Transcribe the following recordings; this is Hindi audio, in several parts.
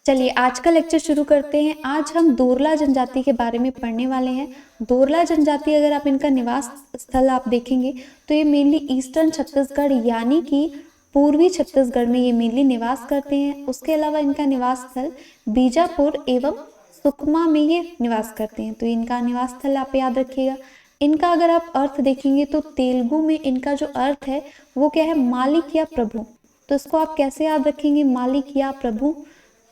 चलिए आज का लेक्चर शुरू करते हैं। आज हम दोरला जनजाति के बारे में पढ़ने वाले हैं। दोरला जनजाति, अगर आप इनका निवास स्थल आप देखेंगे तो ये मेनली ईस्टर्न छत्तीसगढ़ यानी कि पूर्वी छत्तीसगढ़ में ये मेनली निवास करते हैं। उसके अलावा इनका निवास स्थल बीजापुर एवं सुकमा में ये निवास करते हैं, तो इनका निवास स्थल आप याद रखिएगा। इनका अगर आप अर्थ देखेंगे तो तेलुगु में इनका जो अर्थ है वो क्या है, मालिक या प्रभु। तो इसको आप कैसे याद रखेंगे, मालिक या प्रभु?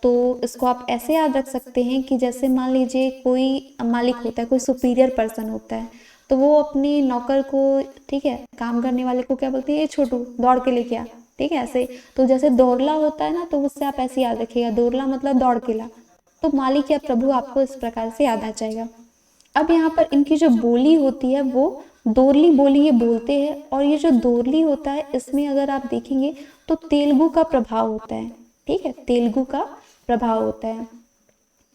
तो इसको आप ऐसे याद रख सकते हैं कि जैसे मान लीजिए कोई मालिक होता है, कोई सुपीरियर पर्सन होता है, तो वो अपने नौकर को, ठीक है, काम करने वाले को क्या बोलते हैं, ये छोटू दौड़ के लेके आ, ठीक है, ऐसे। तो जैसे दौड़ला होता है ना, तो उससे आप ऐसे याद रखिएगा, दौड़ला मतलब दौड़ के ला। तो मालिक या प्रभु आपको इस प्रकार से याद आ जाएगा। अब यहाँ पर इनकी जो बोली होती है वो दोरली बोली ये बोलते हैं, और ये जो दोरली होता है इसमें अगर आप देखेंगे तो तेलुगु का प्रभाव होता है, ठीक है, तेलुगु का प्रभाव होता है।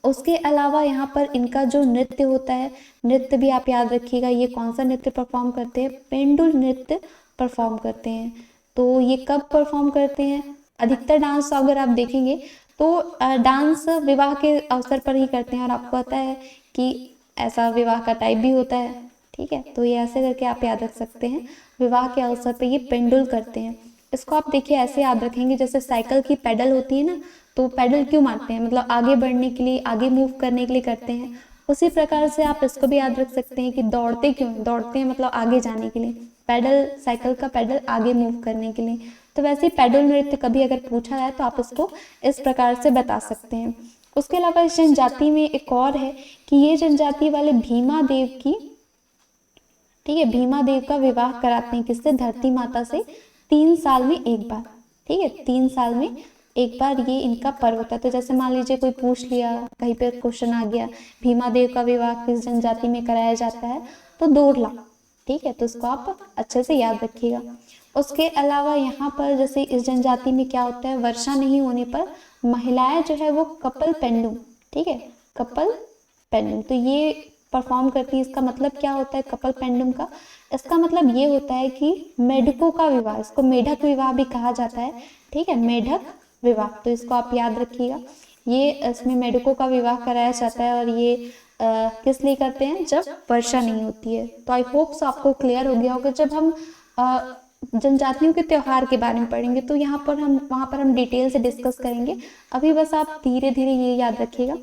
उसके अलावा यहाँ पर इनका जो नृत्य होता है, नृत्य भी आप याद रखिएगा, ये कौन सा नृत्य परफॉर्म करते हैं, पेंडुल नृत्य परफॉर्म करते हैं। तो ये कब परफॉर्म करते हैं? अधिकतर डांस अगर आप देखेंगे तो डांस विवाह के अवसर पर ही करते हैं, और आपको पता है कि ऐसा विवाह का टाइप भी होता है, ठीक है। तो ये ऐसे करके आप याद रख सकते हैं, विवाह के अवसर पर ये पेंडुल करते हैं। इसको आप देखिए ऐसे याद रखेंगे, जैसे साइकिल की पेडल होती है ना, तो पैडल क्यों मारते हैं, मतलब आगे बढ़ने के लिए, आगे मूव करने के लिए करते हैं। उसी प्रकार से आप इसको भी याद रख सकते हैं कि दौड़ते क्यों, दौड़ते हैं मतलब आगे जाने के लिए, पैडल, साइकिल का पैडल आगे मूव करने के लिए। तो वैसे ही पैडल नृत्य कभी अगर पूछा जाए तो आप इसको इस प्रकार से बता सकते हैं। उसके अलावा इस जनजाति में एक और है कि ये जनजाति वाले भीमा देव की, ठीक है, भीमा देव का विवाह कराते हैं, किससे, धरती माता से 3 साल में एक बार, ठीक है, 3 साल में एक बार ये इनका पर्व होता है। तो जैसे मान लीजिए कोई पूछ लिया, कहीं पे क्वेश्चन आ गया, भीमा देव का विवाह किस जनजाति में कराया जाता है, तो दोरला, ठीक है, तो इसको आप अच्छे से याद रखिएगा। उसके अलावा यहाँ पर जैसे इस जनजाति में क्या होता है, वर्षा नहीं होने पर महिलाएं जो है वो कपल पेंडुम, ठीक है, कपल पेंडुम, तो ये परफॉर्म करती है। इसका मतलब क्या होता है कपल पेंडुम का? इसका मतलब ये होता है कि मेढकों का विवाह, इसको मेढक विवाह भी कहा जाता है, ठीक है, मेढक विवाह। तो इसको आप याद रखिएगा, ये इसमें मेढकों का विवाह कराया जाता है, और ये किस लिए करते हैं, जब वर्षा नहीं होती है। तो आई होप सो आपको क्लियर हो गया होगा। जब हम जनजातियों के त्योहार के बारे में पढ़ेंगे तो वहाँ पर हम डिटेल से डिस्कस करेंगे। अभी बस आप धीरे धीरे ये याद रखिएगा।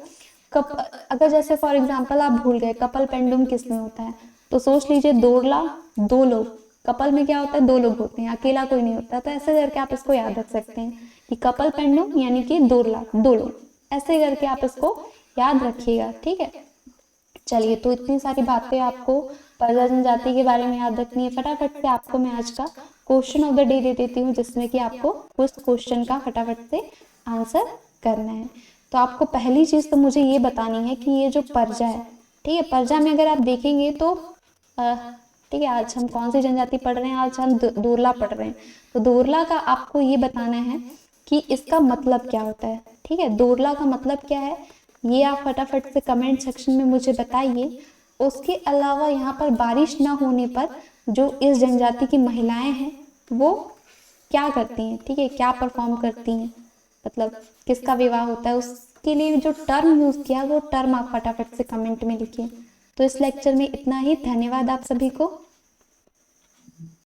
अगर जैसे फॉर एग्जाम्पल आप भूल गए कपल पेंडुम किस में होता है, तो सोच लीजिए दोरला 2 लोग, कपल में क्या होता है, 2 लोग होते हैं, अकेला कोई नहीं होता। तो ऐसे करके आप इसको याद रख सकते हैं कि कपल पेंडुम यानी कि दोरला 2 लोग, ऐसे करके आप इसको याद रखिएगा, ठीक है। चलिए, तो इतनी सारी बातें आपको परजा जनजाति के बारे में याद रखनी है। फटाफट से आपको मैं आज का question of the day they देती हूँ, जिसमें कि आपको उस क्वेश्चन का फटाफट से आंसर करना है। तो आपको पहली चीज तो मुझे ये बतानी है कि ये जो परजा है, ठीक है, परजा में अगर आप देखेंगे तो ठीक है, आज हम कौन सी जनजाति पढ़ रहे हैं, आज हम दोरला पढ़ रहे हैं। तो दोरला का आपको ये बताना है कि इसका मतलब क्या होता है, ठीक है, दोरला का मतलब क्या है, ये आप फटाफट से कमेंट सेक्शन में मुझे बताइए। उसके अलावा यहाँ पर बारिश ना होने पर जो इस जनजाति की महिलाएं हैं वो क्या करती हैं, ठीक है, क्या परफॉर्म करती हैं, मतलब किसका विवाह होता है, उसके लिए जो टर्म यूज किया वो टर्म आप फटाफट से कमेंट में लिखिए। तो इस लेक्चर में इतना ही। धन्यवाद आप सभी को।